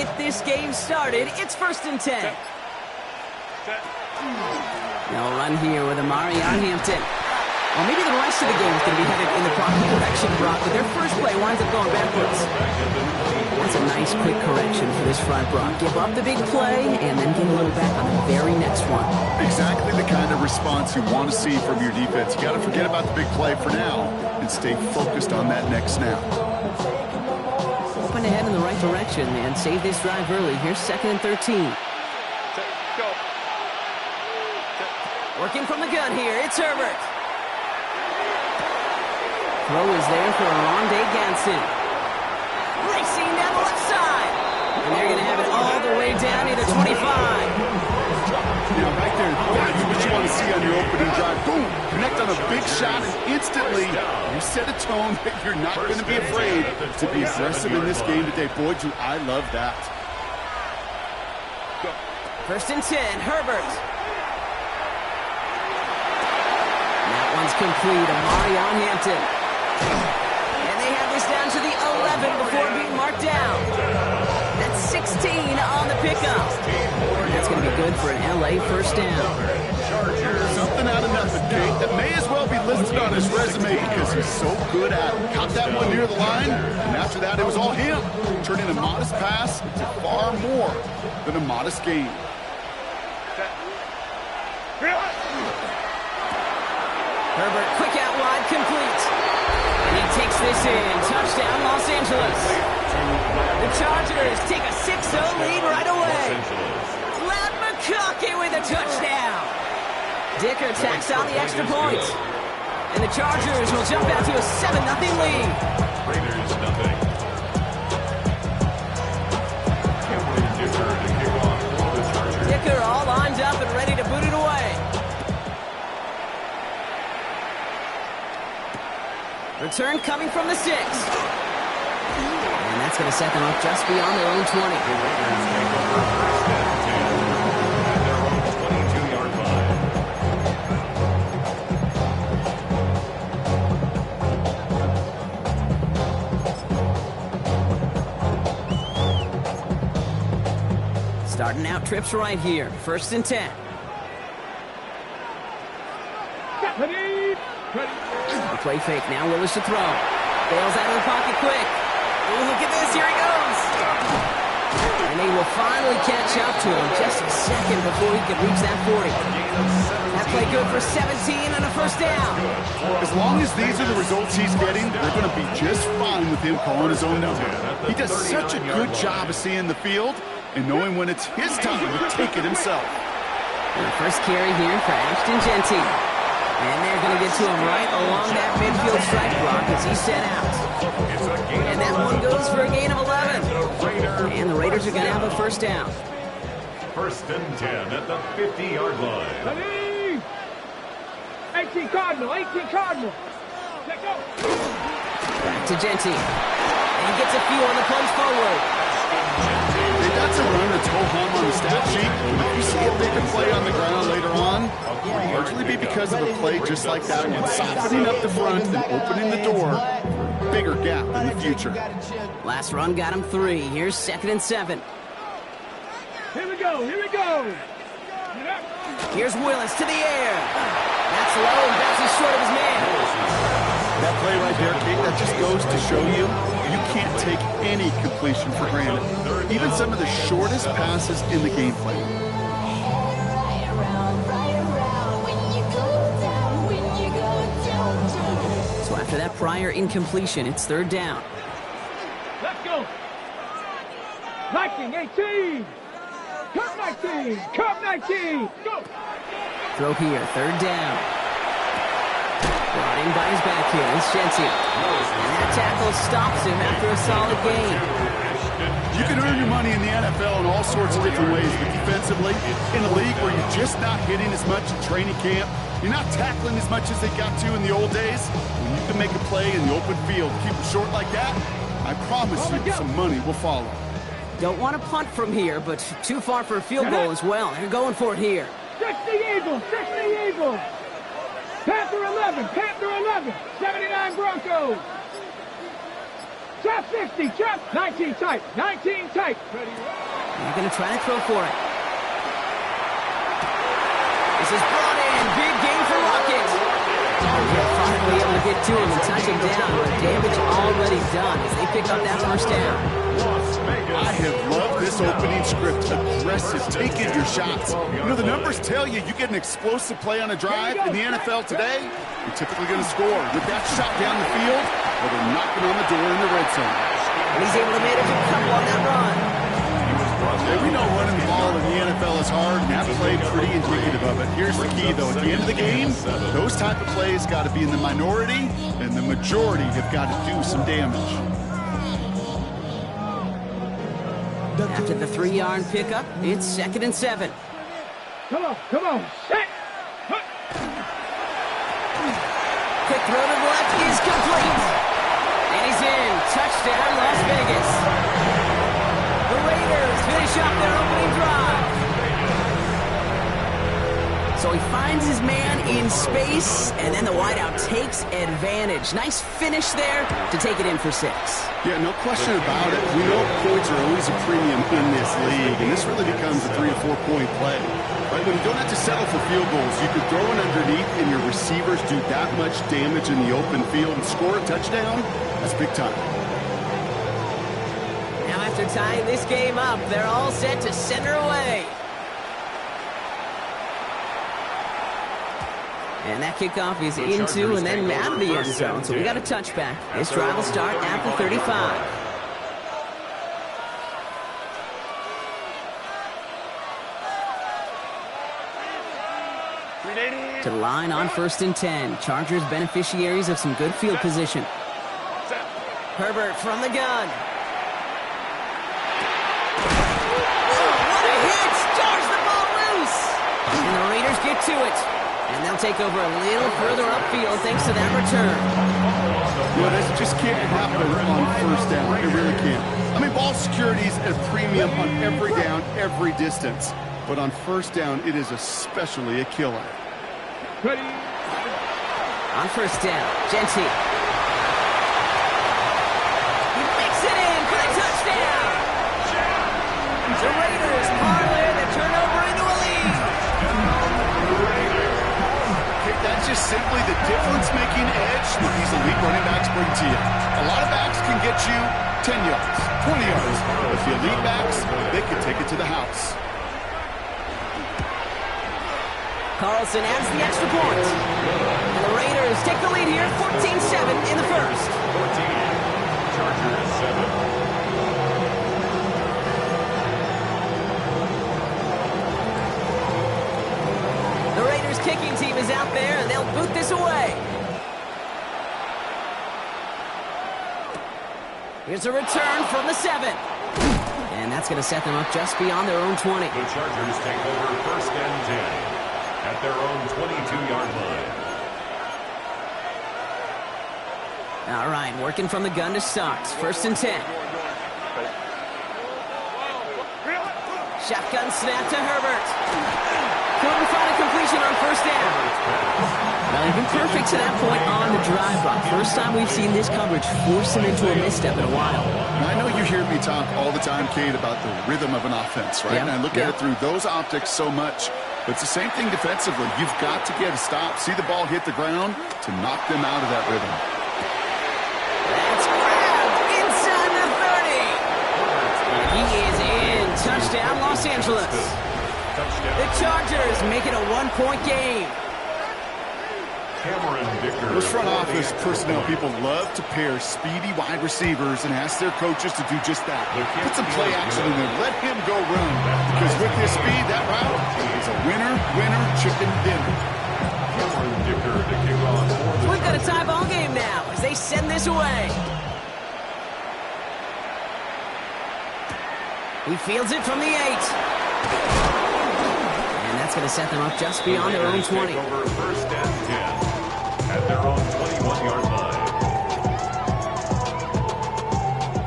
get this game started. It's 1st and 10. No run here with Amari on Hampton. Well, maybe the rest of the game is going to be headed in the proper direction, Brock, but their first play winds up going backwards. That's a nice quick correction for this front, Brock. Give up the big play and then get a little back on the very next one. Exactly the kind of response you want to see from your defense. You got to forget about the big play for now and stay focused on that next snap. Open ahead in the right direction and save this drive early. Here's 2nd and 13. Working from the gun here, it's Herbert. Throw is there for Arondé Ganson. Racing down the left side. And they're going to have it all the way down to the 25. Yeah, right there. That's what you want to see on your opening drive. Boom! Connect on a big shot, and instantly you set a tone that you're not going to be afraid to be aggressive in this game today. Boy, do I love that. 1st and 10, Herbert. That one's complete. Amari on Hampton. And they have this down to the 11 before being marked down. That's 16 on the pickup. That's going to be good for an LA first down. Something out of nothing, Kate, that may as well be listed on his resume because he's so good at it. Caught that one near the line, and after that it was all him, turning a modest pass into far more than a modest gain. Herbert, quick out wide, complete. And he takes this in. Touchdown, Los Angeles. The Chargers take a 6-0 lead right away. Ladd McConkey with a touchdown. Dicker tacks on the extra point. And the Chargers will jump out to a 7-0 lead. Raiders nothing. Dicker all lined up and ready to boot it away. Return coming from the 6. And that's going to set them up just beyond their own 20. 22-yard line. Starting out trips right here. 1st and 10. The play fake now. Willis to throw. Bails out of the pocket quick. Ooh, look at this. Here he goes. And they will finally catch up to him just a second before he could reach that 40. That play good for 17 and a first down. As long as these are the results he's getting, they're going to be just fine with him calling his own number. He does such a good job of seeing the field and knowing when it's his time to take it himself. And the first carry here for Ashton Genty. And they're going to get to him right along that midfield strike block as he's set out. And that one goes for a gain of 11. And the Raiders are going to have a first down. 1st and 10 at the 50-yard line. 18 Cardinal, 18 Cardinal. Let's go. Back to Genty. And he gets a few on the plays forward. That's a run that's ho-hum on the stat sheet. If you see a bigger play on the ground later on, it'll largely be because of a play just like that one, softening up the front and opening the door for a bigger gap in the future. Last run got him 3. Here's 2nd and 7. Here we go, here we go. Here's Willis to the air. That's low and bounces short of his man. That play right there, Kate, that just goes to show you can't take any completion for granted. Even some of the shortest passes in the game plan. So after that prior incompletion, it's 3rd down. Let's go. 19, 18. Cup 19. Cup 19. Go. Throw here, 3rd down. Brought in by his back here. It's Genty. And that tackle stops him after a solid gain. You can earn your money in the NFL in all sorts of different ways, but defensively, in a league where you're just not hitting as much in training camp, you're not tackling as much as they got to in the old days, when you can make a play in the open field, keep it short like that, I promise you some money will follow. Don't want to punt from here, but too far for a field goal as well. They're going for it here. 60 Eagles, 60 Eagles. Panther 11, 79 Broncos. Trap 60, trap 19 tight, 19 tight. They're going to try to throw for it. This is brought in. Big game for Rocket. They're finally able to get to him and touch him down. But damage already done as they pick up that first down. I have loved this opening script. Aggressive, taking your shots. You know, the numbers tell you get an explosive play on a drive in the NFL today, you're typically going to score with that shot down the field, or they're knocking on the door in the red zone. And he's able to manage a couple on that run. Yeah, we know running the ball in the NFL is hard, and that play pretty indicative of it. Here's the key, though. At the end of the game, those type of plays got to be in the minority, and the majority have got to do some damage. After the 3-yard pickup, it's 2nd and 7. Come on, set. Quick throw to the left is complete. And he's in. Touchdown, Las Vegas. The Raiders finish up their opening drive. So he finds his man in space, and then the wideout takes advantage. Nice finish there to take it in for 6. Yeah, no question about it. We know points are always a premium in this league, and this really becomes a 3 to 4 point play. Right? When you don't have to settle for field goals, you could throw it underneath, and your receivers do that much damage in the open field and score a touchdown. That's big time. Now after tying this game up, they're all set to center away. And that kickoff is into and then out of the end zone. So we got a touchback. This drive will start at the 35. To the line on 1st and 10. Chargers beneficiaries of some good field position. Herbert from the gun. Oh, what a hit! Jars the ball loose! And the Raiders get to it. And they'll take over a little further upfield thanks to that return. Well, this just can't happen on 1st down. It really can't. I mean, ball security's at a premium on every down, every distance. But on 1st down, it is especially a killer. Ready. On 1st down, Genty. He makes it in for the touchdown. The Raiders parlay the turnover into a lead. That's just simply the difference-making edge that these elite running backs bring to you. A lot of backs can get you 10 yards, 20 yards. But the elite backs, they can take it to the house. Carlson adds the extra point. And the Raiders take the lead here, 14-7 in the first. 14, Chargers 7. Kicking team is out there, and they'll boot this away. Here's a return from the 7. And that's going to set them up just beyond their own 20. The Chargers take over 1st and 10 at their own 22-yard line. All right, working from the gun to start. 1st and 10. Shotgun snap to Herbert. Couldn't find a completion on 1st down. Well, they've been perfect to that point on the drive, Rob. First time we've seen this coverage force him into a misstep in a while. Now, I know you hear me talk all the time, Kate, about the rhythm of an offense, right? And I look at it through those optics so much. But it's the same thing defensively. You've got to get a stop, see the ball hit the ground to knock them out of that rhythm. That's grabbed inside the 30. He is in. Touchdown, Los Angeles. The Chargers make it a 1-point game. Those front office personnel people love to pair speedy wide receivers and ask their coaches to do just that. Put some play action in there. Let him go run. Because with his speed, that route is a winner, chicken dinner. We've got a tie ball game now as they send this away. He fields it from the 8. That's going to set them up just beyond their own 20. Over 1st and 10 at their own 21-yard line.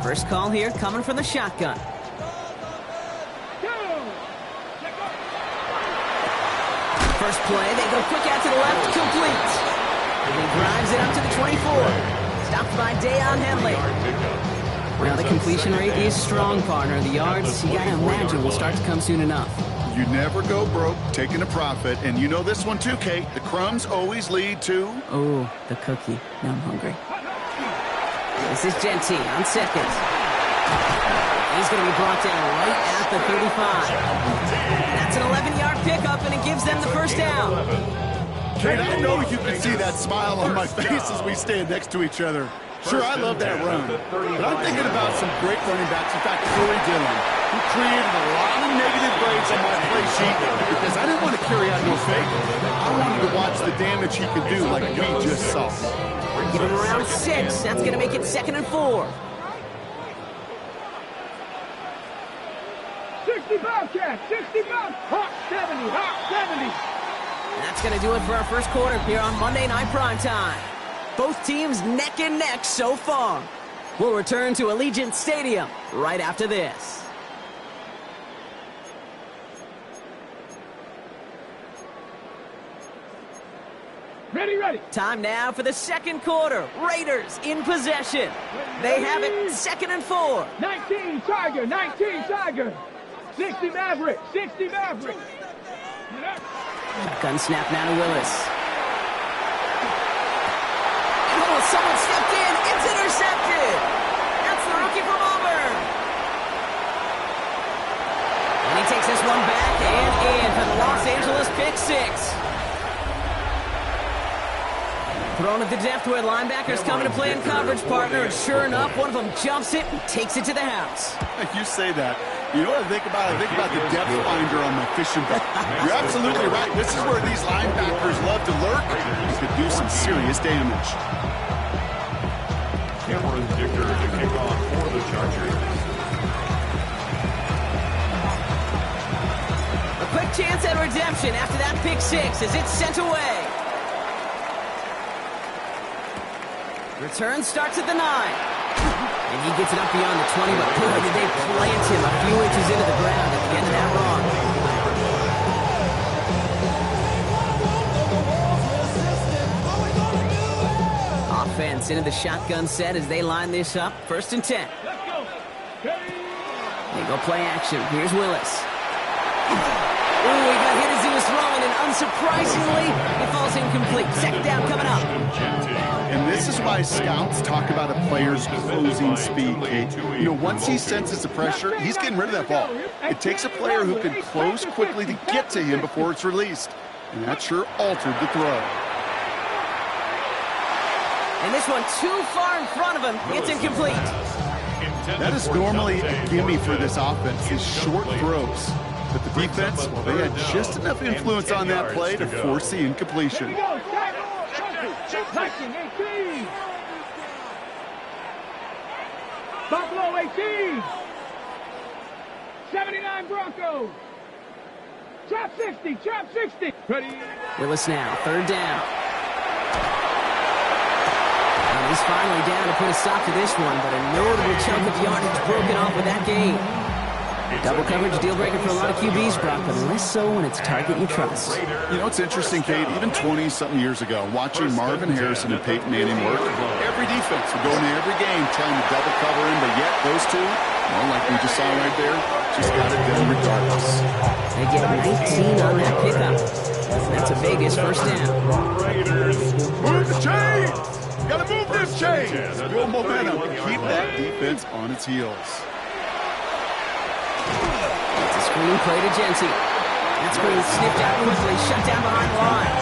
First call here coming from the shotgun. First play, they go quick out to the left, complete. And he drives it up to the 24. Stopped by Deion Henley. completion rate is strong, partner. The yards, you gotta imagine, will start to come soon enough. You never go broke taking a profit, and you know this one too, Kate. The crumbs always lead to... Oh, the cookie. Now I'm hungry. This is Genty on second. He's going to be brought down right at the 35. That's an 11-yard pickup, and it gives them the first down. Kate, I know you can see that smile on my face as we stand next to each other. Sure, I love that run, but I'm thinking about some great running backs. In fact, Corey Dillon, who created a lot of negative grades on my play sheet because I didn't want to carry out no fake. I wanted to watch the damage he could do like we just saw. Give him around 6. That's going to make it 2nd and 4. 60 Bobcats, 60 Bobcats, hot 70, hot 70. And that's going to do it for our first quarter here on Monday Night Primetime. Both teams neck and neck so far. We'll return to Allegiant Stadium right after this. Ready, ready. Time now for the second quarter. Raiders in possession. They have it 2nd and 4. 19 Tiger, 19 Tiger. 60 Maverick, 60 Maverick. Gun snap now to Willis. Oh, someone stepped in. It's intercepted. That's the rookie from Auburn. And he takes this one back and in for the Los Angeles pick 6. Thrown at the depth where linebackers coming to play in coverage, partner. And sure enough, one of them jumps it and takes it to the house. You say that. You know what I think about? I think about the depth finder on my fishing boat. You're absolutely right. This is where these linebackers love to lurk. You could do some serious damage. Cameron Dicker to kick off for the Chargers. A quick chance at redemption after that pick 6 as it's sent away. Return starts at the 9. And he gets it up beyond the 20, but boy, did they plant him a few inches into the ground at the end of that run. Offense into the shotgun set as they line this up. 1st and 10. Let's go. They go play action. Here's Willis. Ooh, he got hit as he was throwing, and unsurprisingly, he falls incomplete. 2nd down coming up. And this is why scouts talk about a player's closing speed, Kate. You know, once he senses the pressure, he's getting rid of that ball. It takes a player who can close quickly to get to him before it's released. And that sure altered the throw. And this one too far in front of him. It's incomplete. That is normally a gimme for this offense, these short throws. But the defense, well, they had just enough influence on that play to force the incompletion. 19-18. Buffalo 18. 79 Broncos. Trap 60, trap 60. Ready. Willis now, 3rd down. And he's finally down to put a stop to this one, but a notable chunk of yardage broken off with that game. Double coverage deal breaker for a lot of QBs, Brock, but less so when it's a target you trust. You know, it's interesting, Kate, even 20-something years ago, watching Marvin Harrison and Peyton Manning work, every defense would go into every game trying to double cover him, but yet those two, well, like we just saw right there, just got it done regardless. They get 19 on that pickup. That's a Vegas 1st down. Move the chains! Gotta move this chains! Build momentum and keep that defense on its heels. Screen play to Genty. That screen snipped out quickly, shut down behind the line.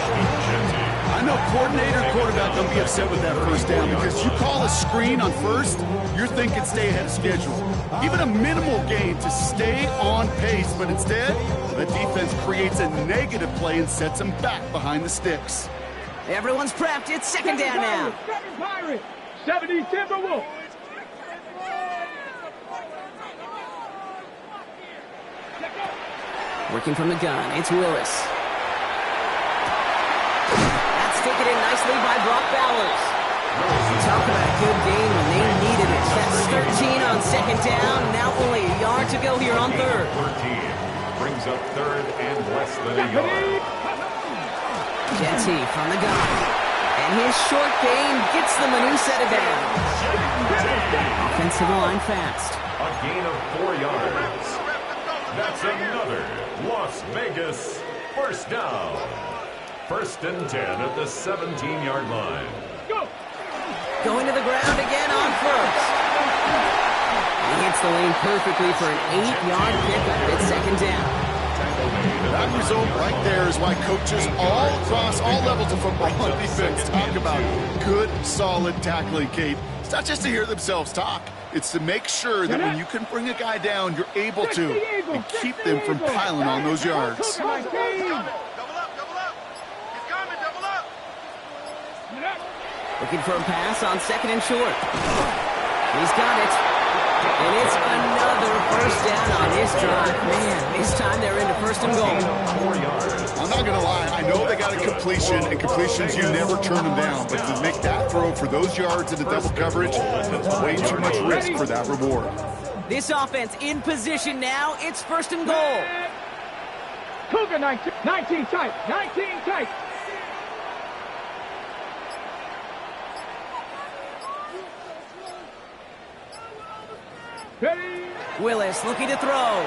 I know coordinator and quarterback don't be upset with that 1st down because you call a screen on 1st, you're thinking stay ahead of schedule. Even a minimal gain to stay on pace, but instead, the defense creates a negative play and sets them back behind the sticks. Everyone's prepped. It's 2nd down now. 7 Pirates. 70 Timberwolves. Working from the gun, it's Willis. That's taken in nicely by Brock Bowers. Talk about a good game when they needed it. That's 13 on 2nd down. Now only a yard to go here on 3rd. 13 brings up 3rd and less than a yard. Genty from the gun. And his short game gets them a new set of downs. runs to the line fast. A gain of 4 yards. That's another Las Vegas first down. 1st and 10 at the 17-yard line. Go! Going to the ground again on first. He hits the lane perfectly for an 8-yard pickup. It's 2nd down. That result right there is why coaches all across all levels of football and defense talk about good, solid tackling, Kate. It's not just to hear themselves talk. It's to make sure that when you can bring a guy down, you're able to and keep them from piling on those yards. Looking for a pass on 2nd and short. He's got it. And it's another first down on this drive. Man, this time they're into 1st and goal. I'm not going to lie. I know they got a completion, and completions, you never turn them down. But to make that throw for those yards into double coverage, way too much risk for that reward. This offense in position now. It's 1st and goal. Cougar 19 tight. 19 tight. Ready? Willis looking to throw.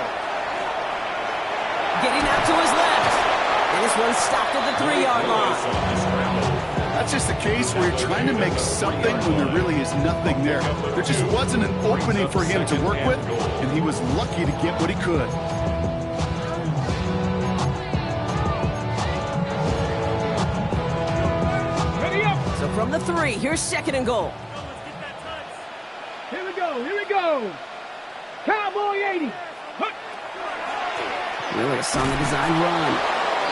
Getting out to his left. And this one's stopped at the 3-yard line. That's just the case where you're trying to make something when there really is nothing there. There just wasn't an opening for him to work with, and he was lucky to get what he could. Ready up. So from the 3, here's 2nd and goal. Here we go. Here we go. Cowboy 80. Willis on the design run.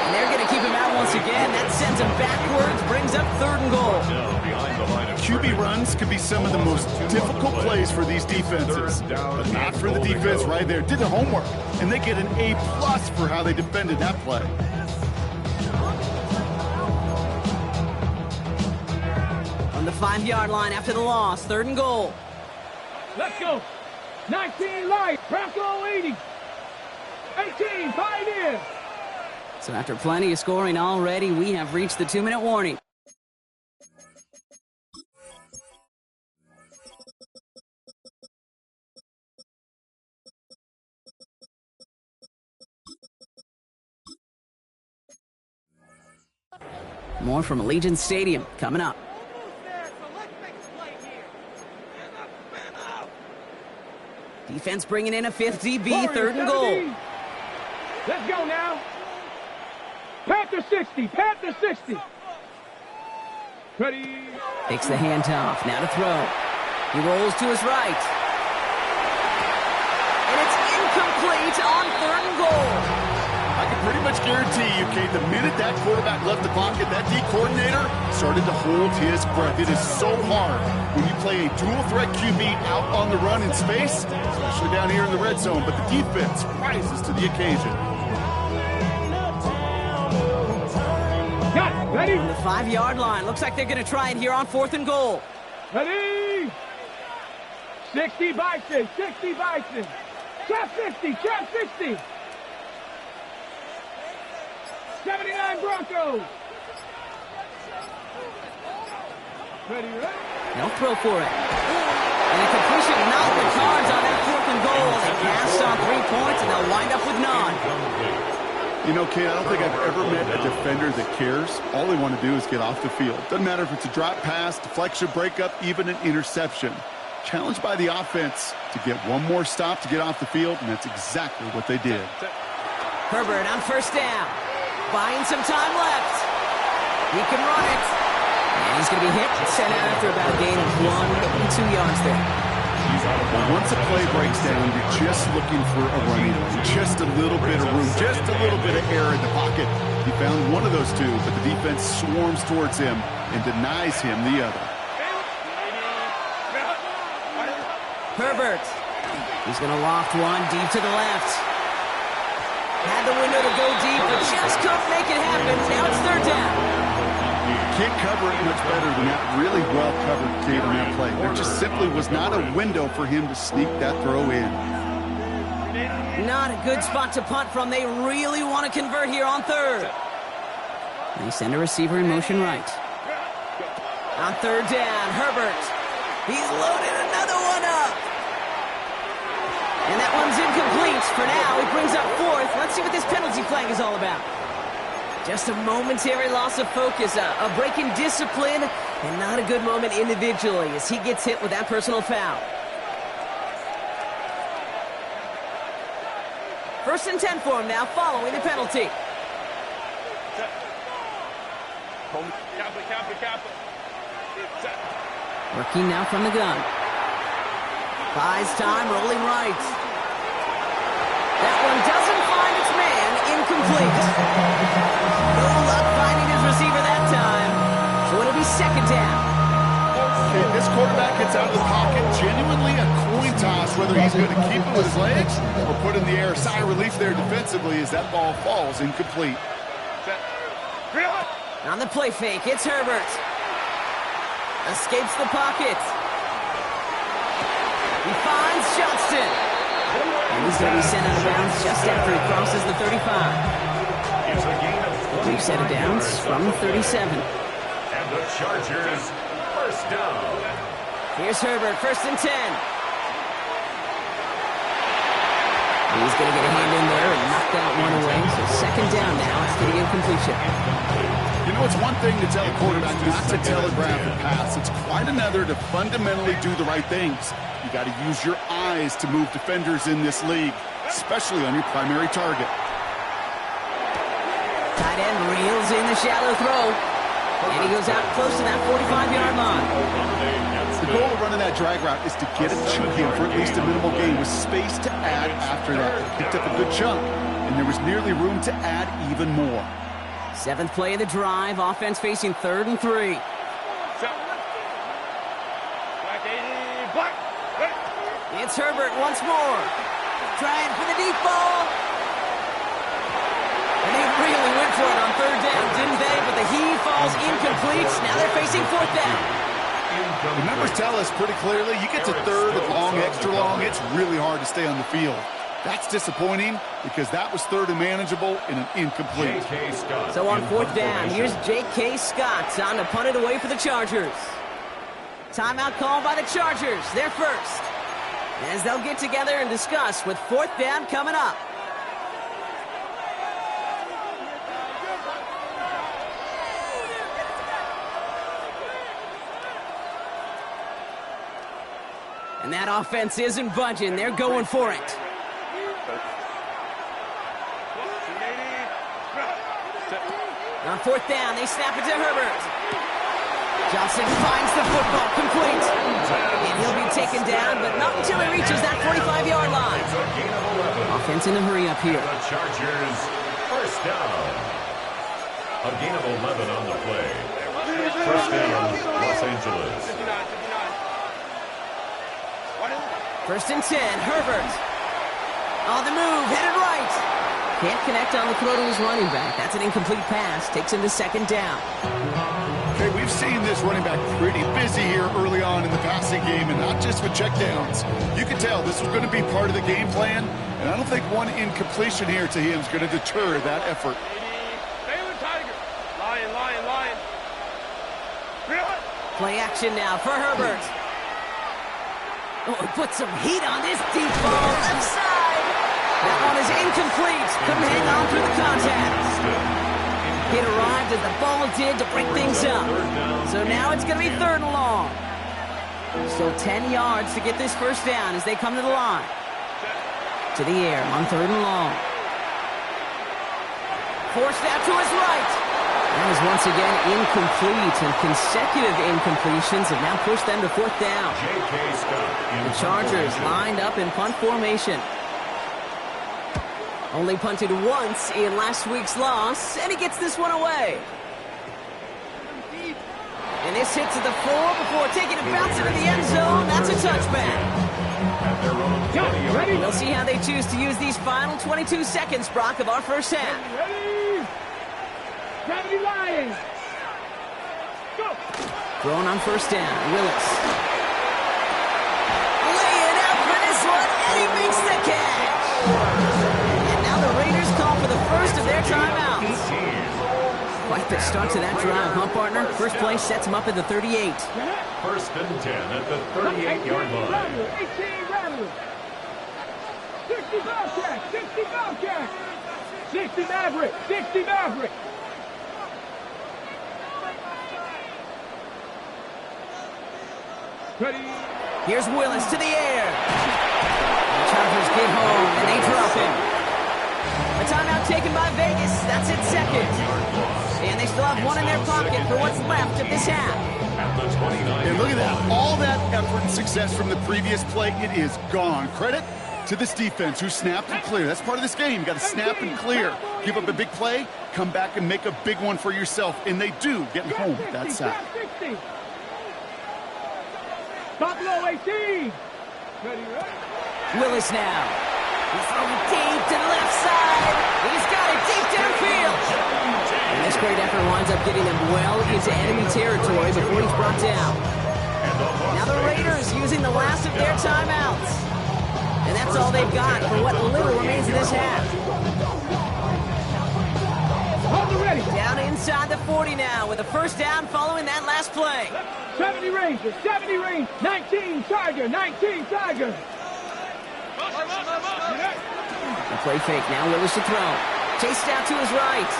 And they're going to keep him out once again. That sends him backwards, brings up 3rd and goal. QB runs could be some of the most difficult plays for these defenses. But not for the defense right there. Did their homework, and they get an A+ for how they defended that play. On the 5-yard line after the loss, 3rd and goal. Let's go. 19 light. Bronco 80. 18. 5 in. So after plenty of scoring already, we have reached the 2-minute warning. More from Allegiant Stadium coming up. Defense bringing in a 5th DB, 3rd and goal. Let's go now. Panther 60, Panther 60. Ready. Takes the handoff, now to throw. He rolls to his right. And it's incomplete on 3rd and goal. I can pretty much guarantee you, Kate, the minute that quarterback left the pocket, that D coordinator started to hold his breath. It is so hard when you play a dual-threat QB out on the run in space, especially down here in the red zone, but the defense rises to the occasion. Got it. Ready? On the 5-yard line. Looks like they're going to try it here on 4th and goal. Ready. 60 Bison, 60 Bison. Trap 50, trap 60. 79 Broncos. Ready, ready. They'll throw for it. And a completion not the cards on that 4th and goal. They cast on 3 points, and they'll wind up with none. You know, Kate, I don't think I've ever met a defender that cares. All they want to do is get off the field. Doesn't matter if it's a drop pass, deflection, breakup, even an interception. Challenged by the offense to get one more stop to get off the field, and that's exactly what they did. Herbert on 1st down. Buying some time left. He can run it. And he's going to be hit and sent out after about a gain of 1 2 yards there. Well, once a play breaks down, you're just looking for a running lane. Just a little bit of room, just a little bit of air in the pocket. He found one of those 2, but the defense swarms towards him and denies him the other. Herbert. He's going to loft one deep to the left. Had the window to go deep, but just couldn't make it happen. Now it's 3rd down. Can't cover it much better than that. Really well covered, Kate, on that play. There just simply was not a window for him to sneak that throw in. Not a good spot to punt from. They really want to convert here on 3rd. They send a receiver in motion right. On 3rd down, Herbert. He's loaded another one up. one's incomplete. For now, he brings up fourth. Let's see what this penalty flag is all about. Just a momentary loss of focus, a break in discipline, and not a good moment individually as he gets hit with that personal foul. 1st and 10 for him now, following the penalty. Working now from the gun. Buys time, rolling right. That one doesn't find its man, incomplete. No luck finding his receiver that time. So it'll be 2nd down. Okay, this quarterback gets out of the pocket, genuinely a coin toss, whether he's going to keep it with his legs or put in the air. Sigh of relief there defensively as that ball falls incomplete. On the play fake, it's Herbert. Escapes the pocket. He finds Johnston. And he's going to be sent out of bounds just after he crosses the 35. It's a gain of 20 Set of downs from 37. And the Chargers, 1st down. Here's Herbert, 1st and 10. He's going to get a hand in there and knock that one away. So 2nd down now after the incompletion. You know, it's one thing to tell a quarterback not to telegraph a pass. It's quite another to fundamentally do the right things. You got to use your eyes to move defenders in this league, especially on your primary target. Tight end reels in the shallow throw. And he goes out close to that 45-yard line. The goal of running that drag route is to get it to him for at least a minimal gain with space to add after that. He picked up a good chunk, and there was nearly room to add even more. 7th play of the drive. Offense facing 3rd and 3. It's Herbert once more. Trying for the deep ball. And they really went for it on 3rd down, didn't they? But the heave falls incomplete. Now they're facing 4th down. The numbers tell us pretty clearly, you get to 3rd and long, extra long, it's really hard to stay on the field. That's disappointing because that was 3rd and manageable and an incomplete. So on 4th down, here's J.K. Scott on to punt it away for the Chargers. Timeout called by the Chargers. They're first. As they'll get together and discuss with 4th down coming up. And that offense isn't budging. They're going for it. On 4th down, they snap it to Herbert. Johnson finds the football, complete. And he'll be taken down, but not until he reaches that 45-yard line. Offense in a hurry up here. The Chargers, 1st down. A gain of 11 on the play. 1st down, Los Angeles. 1st and 10, Herbert. On the move, headed right. Can't connect on the throw to his running back. That's an incomplete pass. Takes him to 2nd down. Okay, we've seen this running back pretty busy here early on in the passing game, and not just with checkdowns. You can tell this was going to be part of the game plan, and I don't think one incompletion here to him is going to deter that effort. Play action now for Herbert. Oh, put some heat on this deep ball. Left side. That one is incomplete. Couldn't hang on through the contact. It arrived as the ball did to break things up. So now it's going to be 3rd and long. Still 10 yards to get this 1st down as they come to the line. To the air on 3rd and long. Forced out to his right. That is once again incomplete, and consecutive incompletions have now pushed them to 4th down. The Chargers lined up in punt formation. Only punted once in last week's loss, and he gets this one away. And this hits at the 4 before taking a bounce into the end zone. That's a touchback. We'll see how they choose to use these final 22 seconds, Brock, of our 1st half. Gravity Lions. Go. Thrown on 1st down, Willis. Laying out for this one, and he makes the catch. And now the Raiders call for the first of their timeouts. Quite the start to that drive, huh, partner? First play sets him up at the 38. 1st and 10 at the 38-yard line. Bobcat, 60 Bobcat. 60 Maverick, 60 Maverick. Ready. Here's Willis to the air. The Chargers get home, and they drop him. A timeout taken by Vegas. That's its second. And they still have one in their pocket for what's left of this half. And look at that. All that effort and success from the previous play, it is gone. Credit to this defense who snapped and cleared. That's part of this game. You got to snap and clear. Give up a big play, come back and make a big one for yourself. And they do, getting home with that sack. Buffalo 18. Ready. Willis now. He's throwing deep to the left side. He's got it deep downfield. And this great effort winds up getting them well into enemy territory before he's brought down. Now the Raiders using the last of their timeouts. And that's all they've got for what little remains of this half. Ready. Down inside the 40 now with a first down following that last play. 70 Rangers, 70 Rangers, 19 Tiger, 19 Tiger. The play fake, now Willis to throw. Chased out to his right.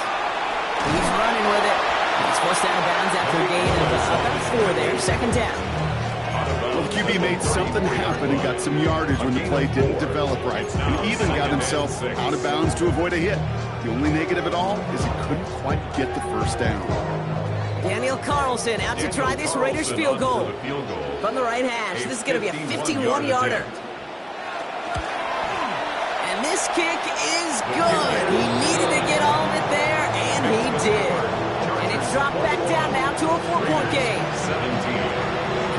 He's running with it. He's forced out of bounds after a gain of about 4 there, second down. Well, the QB made something happen and got some yardage when the play didn't develop right. And even got himself out of bounds to avoid a hit. The only negative at all is he couldn't quite get the first down. Daniel Carlson out to try this Raiders field goal. From the right hash, this is going to be a 51-yarder. And this kick is good. He needed to get all of it there, and he did. And it's dropped back down now to a 4-point game.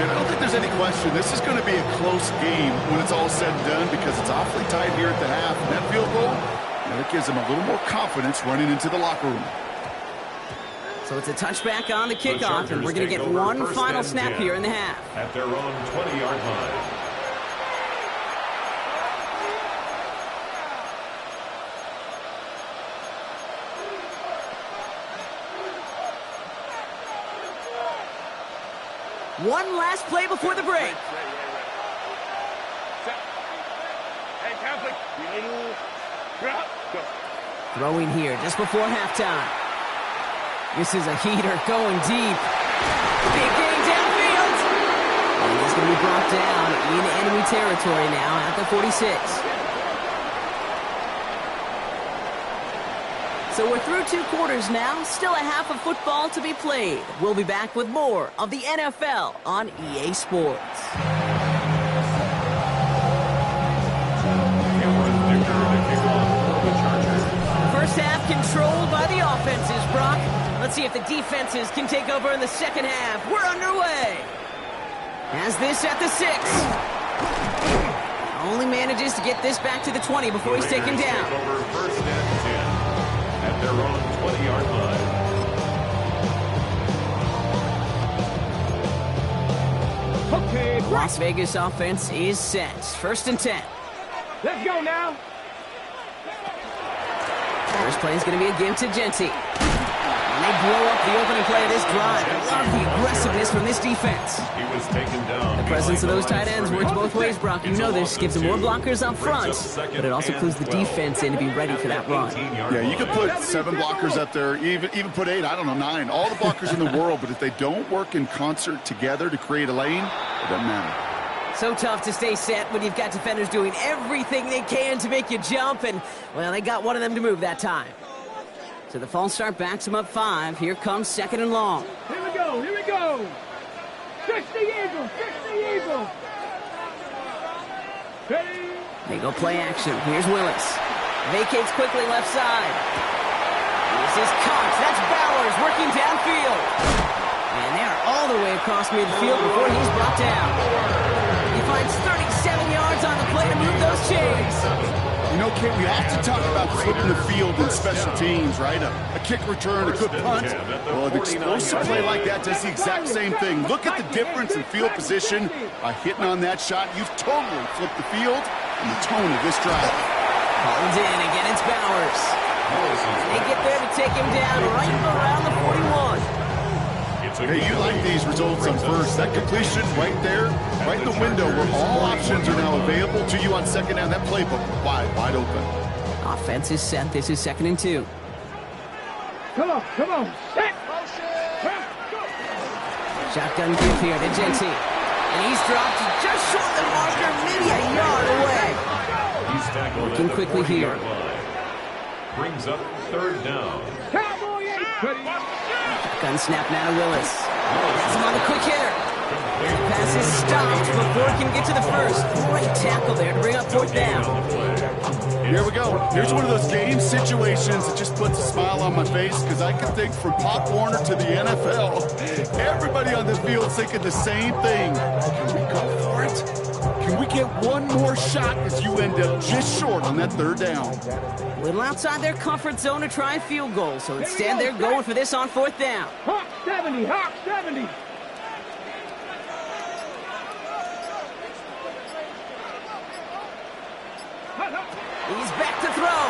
I don't think there's any question. This is going to be a close game when it's all said and done because it's awfully tight here at the half. And that field goal, that gives them a little more confidence running into the locker room. So it's a touchback on the kickoff, and we're going to get one final snap here in the half. At their own 20-yard line. One last play before the break. Throwing here just before halftime. This is a heater going deep. Big game downfield. And he's going to be brought down in enemy territory now at the 46. So we're through 2 quarters now. Still a half of football to be played. We'll be back with more of the NFL on EA Sports. First half controlled by the offenses, Brock. Let's see if the defenses can take over in the second half. We're underway. Has this at the 6. Only manages to get this back to the 20 before he's taken down. Over first and 10 at their own 20-yard line. Okay, Las Vegas offense is set. First and 10. let's go now. First play is going to be a give to Genty. And they blow up the opening play of this drive. I love the aggressiveness from this defense. He was taken down. The presence of those tight ends works both ways, Brock. You know this. Gives them more blockers up front, but it also clues the defense in to be ready for that run. Yeah, you could put 7 blockers up there, even put 8, I don't know, 9. All the blockers in the world, but if they don't work in concert together to create a lane, it doesn't matter. So tough to stay set when you've got defenders doing everything they can to make you jump, and, well, they got one of them to move that time. So the false start backs them up 5. Here comes second and long. Here we go, here we go. 60 Eagles, 60 Eagles. Hey. They go play action. Here's Willis. Vacates quickly left side. This is Cox. That's Bowers working downfield. And they're all the way across midfield before he's brought down. He finds 37 yards on the play to move those chains. You know, Kate, we have to talk about flipping the field in special teams, right? A kick return, a good punt. Well, an explosive play like that does the exact same thing. Look at the difference in field position. By hitting on that shot, you've totally flipped the field and the tone of this drive. Hauled in. Again, it's Bowers. They get there to take him down right around the 41. It's Hey, you like these results on first. That completion right there, right in the window where all options are now available to you on second down. That playbook wide open. Offense is set. This is 2nd and 2. Come on. Set. Shotgun give here to Genty. And he's dropped just short of the marker, maybe a yard away. He's tackled Working at the quickly here. 40-yard line. Brings up 3rd down. Cowboy 8. Gun snap now to Willis. That's him on the quick hitter. The pass is stopped before it can get to the first. Great tackle there to bring up 4th down. Here we go. Here's one of those game situations that just puts a smile on my face because I can think from Pop Warner to the NFL, everybody on the field thinking the same thing. Can we go for it? Can we get one more shot as you end up just short on that 3rd down? A little outside their comfort zone to try a field goal, so instead they're going for this on 4th down. Hawk 70. He's back to throw.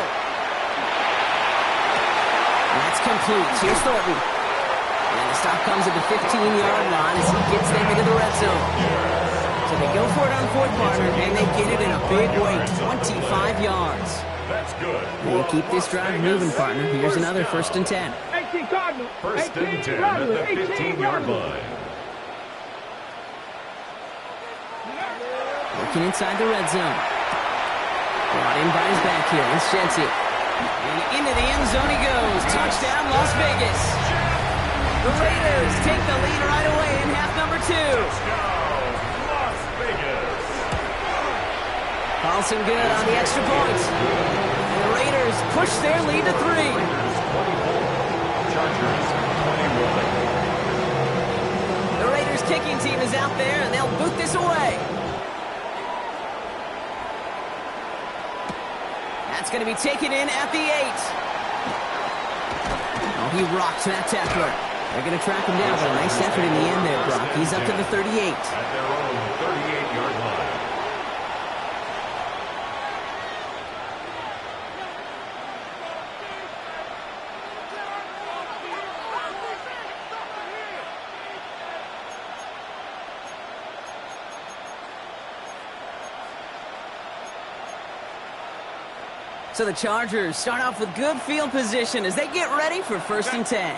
That's complete. Here's Thornton. And the stop comes at the 15-yard line as he gets them into the red zone. So they go for it on 4th, partner, and they get it in a big way, 25 yards. That's good. They keep this drive moving, partner. Here's another 1st and 10. 18 Cardinal. 1st and 10 at the 15-yard line. Working inside the red zone. Brought in by his back here. It's Genty. And into the end zone he goes. Touchdown, Las Vegas. The Raiders take the lead right away in half number 2. Las Vegas. Carlson good on the extra point. And the Raiders push their lead to 3. Chargers 21. The Raiders kicking team is out there, and they'll boot this away. That's going to be taken in at the 8. Oh, he rocked that tackler. They're going to track him down, but a nice effort in the end there, Brock. He's up to the 38. At their own 38-yard line. So the Chargers start off with good field position as they get ready for 1st and 10.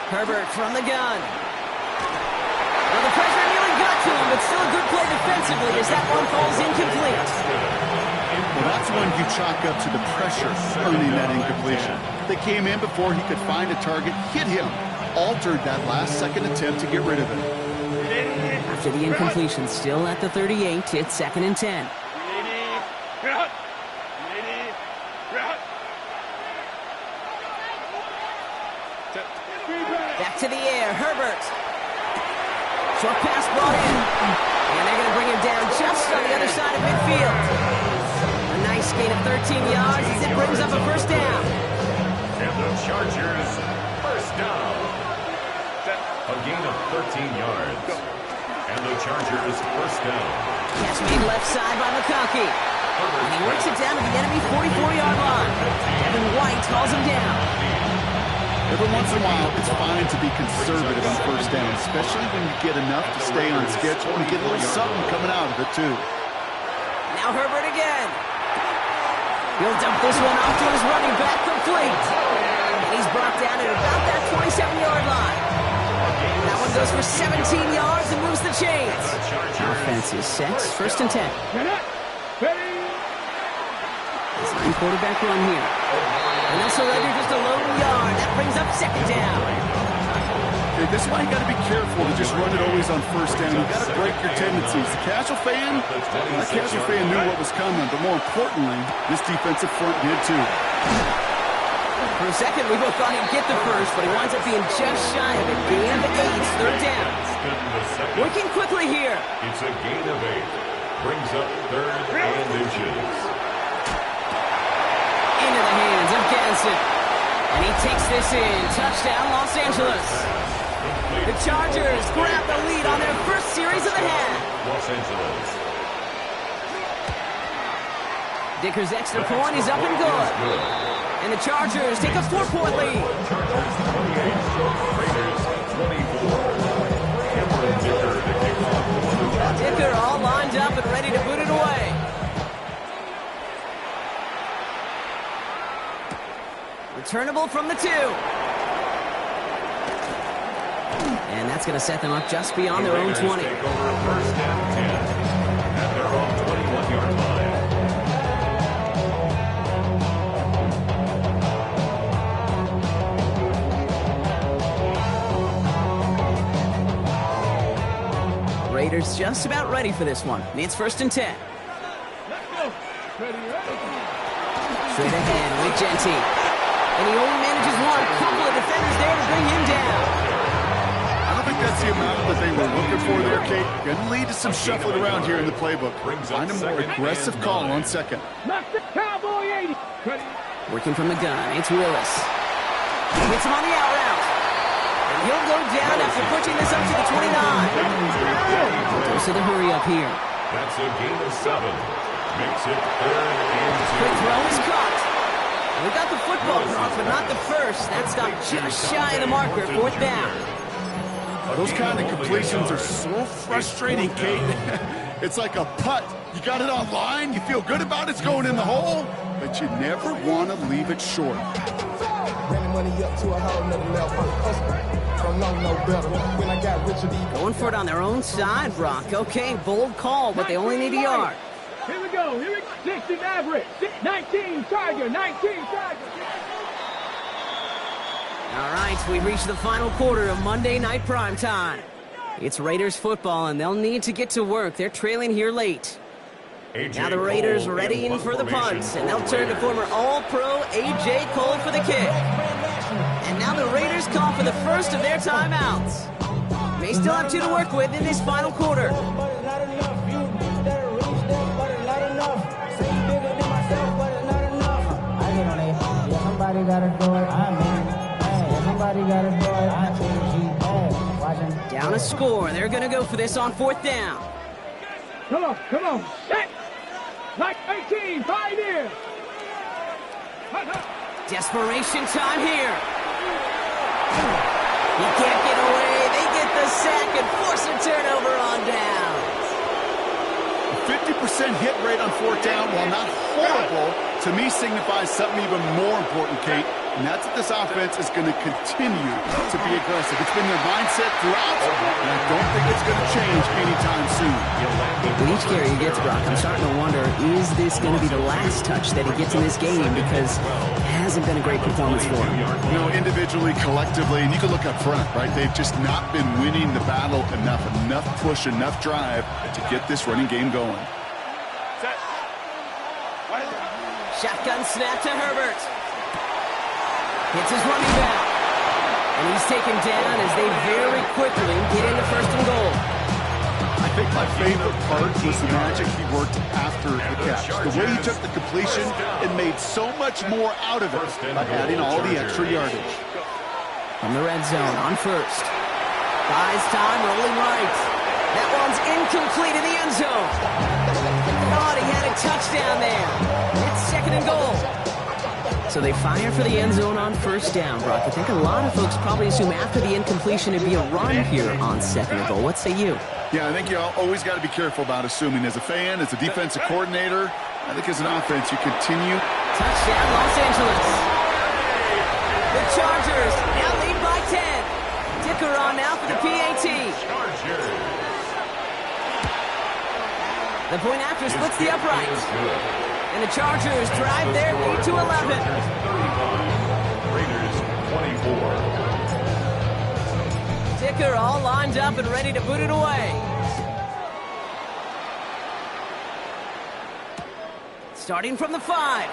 Herbert from the gun. Well, the pressure nearly got to him, but still a good play defensively as that one falls incomplete. Well, that's when you chalk up to the pressure earning that incompletion. They came in before he could find a target, hit him, altered that last-second attempt to get rid of it. After the incompletion, still at the 38, it's 2nd and 10. Back to the air, Herbert. Short pass brought in. And they're going to bring him down just on the other side of midfield. A nice gain of 13 yards as it brings up a 1st down. And the Chargers, 1st down. A gain of 13 yards. And the Chargers, 1st down. Catch made left side by McConkey. And he works it down to the enemy 44-yard line. Devin White calls him down. Every once in a while, it's fine to be conservative on 1st down, especially when you get enough to stay on schedule and get a little something coming out of it, too. Now Herbert again. He'll dump this one off to his running back complete. And he's brought down at about that 27-yard line. That one goes for 17 yards and moves the chains. Offense is set. 1st and 10. Design quarterback run here. And they'll surrender just a lone yard. That brings up 2nd down. Okay, this is why you got to be careful to just run it always on 1st down. You got to break your tendencies. The casual fan knew what was coming, but more importantly, this defensive front did too. For a second, we both thought he'd get the first, but he winds up being just shy of it. Gain of 8, 3rd down. Working quickly here. It's a gain of 8. Brings up 3rd and inches. Into the hands of Ganson. And he takes this in. Touchdown, Los Angeles. The Chargers grab the lead on their first series of the half. Los Angeles. Dicker's extra point is up and good. And the Chargers take a 4-point lead. Chargers 28, Raiders Dicker all lined up and ready to put it away. Returnable from the 2. And that's going to set them up just beyond their own 20. Take over first and 10 at their own 21-yard line. Raiders just about ready for this one. Needs first and 10. Let's go. Ready. Straight ahead with Genty. And he only manages one. Couple of defenders there to bring him down. I don't think that's the amount that they were looking for there, Kate. Going to lead to some shuffling around here in the playbook. Find a more aggressive call on second. Knock the Cowboy 80. Ready. Working from the gun. It's Willis. Hits him on the out route. And he'll go down after pushing this up to the 29. Goes to the hurry up here. That's a gain of 7. Makes it 3rd and 2. Quick throw is caught. We got the football cross, but not the first. That stopped just shy of the marker. 4th down. Those kind of completions are so frustrating, Kate. It's like a putt. You got it on line, you feel good about it's going in the hole, but you never want to leave it short. Going for it on their own side, Brock. Okay, bold call, but they only need a yard. Here we go. 16 average. 19 Tiger. 19 Tiger. All right, we've reached the final quarter of Monday Night Primetime. It's Raiders football, and they'll need to get to work. They're trailing here late. Now the Raiders readying for the punts, and they'll turn to former All-Pro A.J. Cole for the kick. And now the Raiders call for the first of their timeouts. May still have 2 to work with in this final quarter. Somebody gotta do it. Somebody gotta do it. Down a score. They're going to go for this on 4th down. Come on. Set. Like 18. 5 here. Desperation time here. He can't get away. They get the sack and force a turnover on downs. 50% hit rate on 4th down, while not horrible, to me signifies something even more important, Kate, and that's that this offense is going to continue to be aggressive. It's been their mindset throughout, and I don't think it's going to change anytime soon. With each carry he gets, Brock, I'm starting to wonder, is this going to be the last touch that he gets in this game? Because it hasn't been a great performance for him. You know, individually, collectively, and you can look up front, right? They've just not been winning the battle enough push, enough drive to get this running game going. Shotgun snap to Herbert. Hits his running back. And he's taken down as they very quickly get into 1st and goal. I think my favorite part was the magic he worked after the catch. The way he took the completion and made so much more out of it by adding all the extra yardage. From the red zone on 1st. Buys time, rolling right. That one's incomplete in the end zone. Thought he had a touchdown there. It's 2nd and goal. So they fire for the end zone on 1st down, Brock. I think a lot of folks probably assume after the incompletion it'd be a run here on 2nd and goal. What say you? Yeah, I think you always got to be careful about assuming. As a fan, as a defensive coordinator, I think as an offense you continue. Touchdown, Los Angeles. The Chargers now lead by 10. Dicker on now for the PAT. The point after splits the uprights. And the Chargers drive their lead to 11. Raiders 24. Dicker all lined up and ready to put it away. Starting from the 5.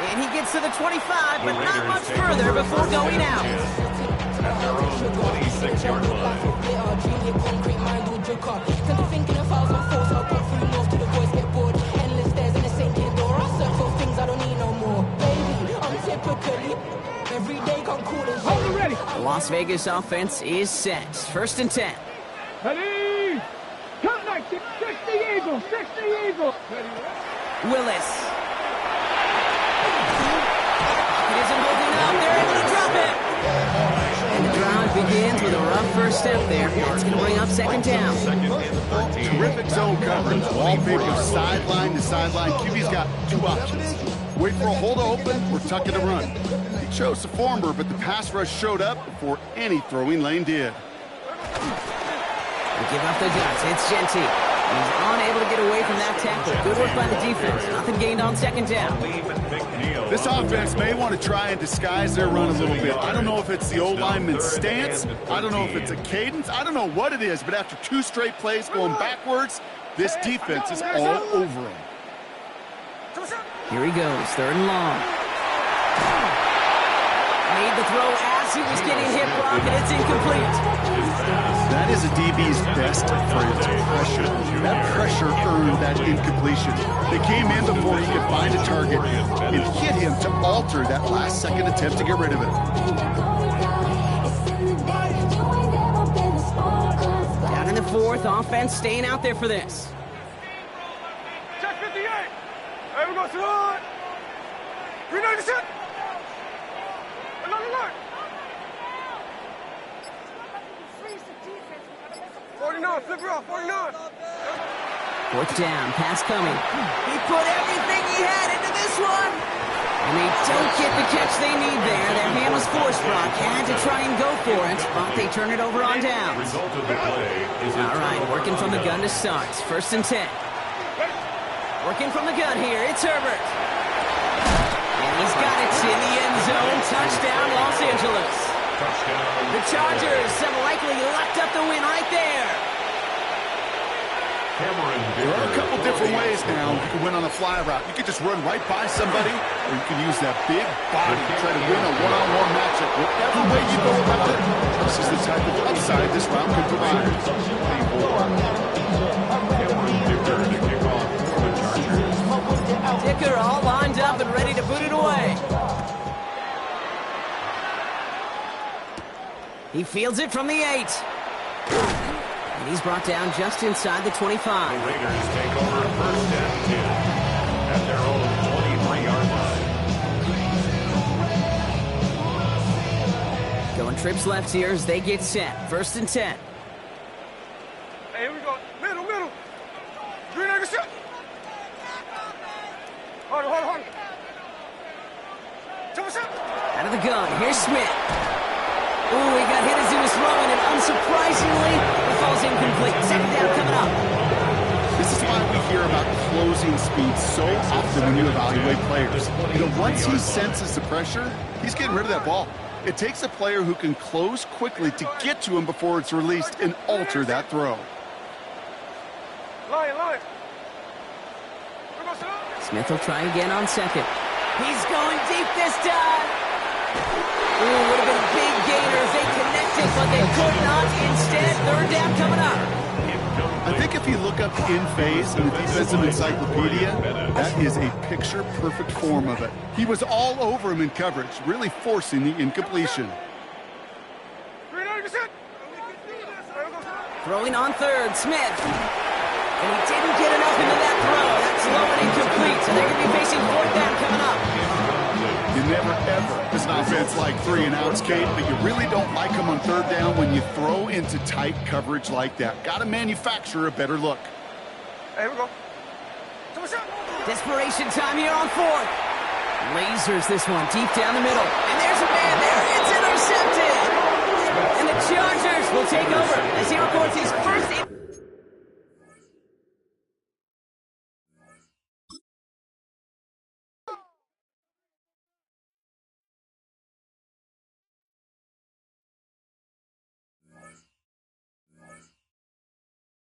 And he gets to the 25, but not much further before going out. At their own 26-yard line. The Las Vegas offense is set. 1st and 10. Ready. Come back. 60 Eagles. 60 Eagles. Willis. It isn't holding up. They're able to drop it. begins with a rough first step there. That's going to bring up second down. Terrific zone coverage. Wallpaper sideline to sideline. QB's got two options. Wait for a hole to open or tuck it to run. He chose the former, but the pass rush showed up before any throwing lane did. They give up the guts. It's Genty. He's unable to get away from that tackle. Good work by the defense. Nothing gained on second down. This offense may want to try and disguise their run a little bit. I don't know if it's the old lineman's stance. I don't know if it's a cadence. I don't know what it is, but after 2 straight plays going backwards, this defense is all over him. Here he goes, 3rd and long. Made the throw as he was getting hit, Brock, and it's incomplete. That is a DB's best phrase, pressure. That pressure earned that incompletion. They came in before he could find a target and hit him to alter that last-second attempt to get rid of it. Down in the 4th, offense staying out there for this. Check 58. Hey, we go through it. 396. Alert. 49, flip it off, 49. 4th down, pass coming. He put everything he had into this one. And they don't get the catch they need there. Their hand was forced, Brock. Had to try and go for it, but they turn it over on downs. All right, working from the gun to start. 1st and 10. Working from the gun here, it's Herbert. And he's got it in the end zone. Touchdown, Los Angeles. The Chargers have likely locked up the win right there. There are a couple different ways now. You can win on a fly route. You can just run right by somebody, or you can use that big body to try to win a one-on-one matchup. Whatever way you go about it, this is the type of upside this route can provide. Dicker all lined up and ready to boot it away. He fields it from the 8. And he's brought down just inside the 25. The Raiders take over 1st and 10 at their own 23-yard line. Going trips left here as they get set. 1st and 10. Hey, here we go. Middle. 396. Hold. Out of the gun, here's Smith. Ooh, he got hit as he was throwing, and unsurprisingly, it falls incomplete. 2nd down coming up. This is why we hear about closing speed so often when you evaluate players. You know, once he senses the pressure, he's getting rid of that ball. It takes a player who can close quickly to get to him before it's released and alter that throw. Line. Smith will try again on 2nd. He's going deep this time. Ooh, would have been a big gainer if they connected, but they could not. Instead, 3rd down coming up. I think if you look up in phase in the defensive encyclopedia, that is a picture-perfect form of it. He was all over him in coverage, really forcing the incompletion. 390%. Throwing on 3rd, Smith. And he didn't get enough into that throw. That's low and incomplete, so they're going to be facing 4th down coming up. You never, ever, as an offense like 3 and outs, Kate, but you really don't like them on 3rd down when you throw into tight coverage like that. Got to manufacture a better look. Hey, here we go. Desperation time here on 4th. Lasers this one deep down the middle. And there's a man there. It's intercepted. And the Chargers will take over as he records his first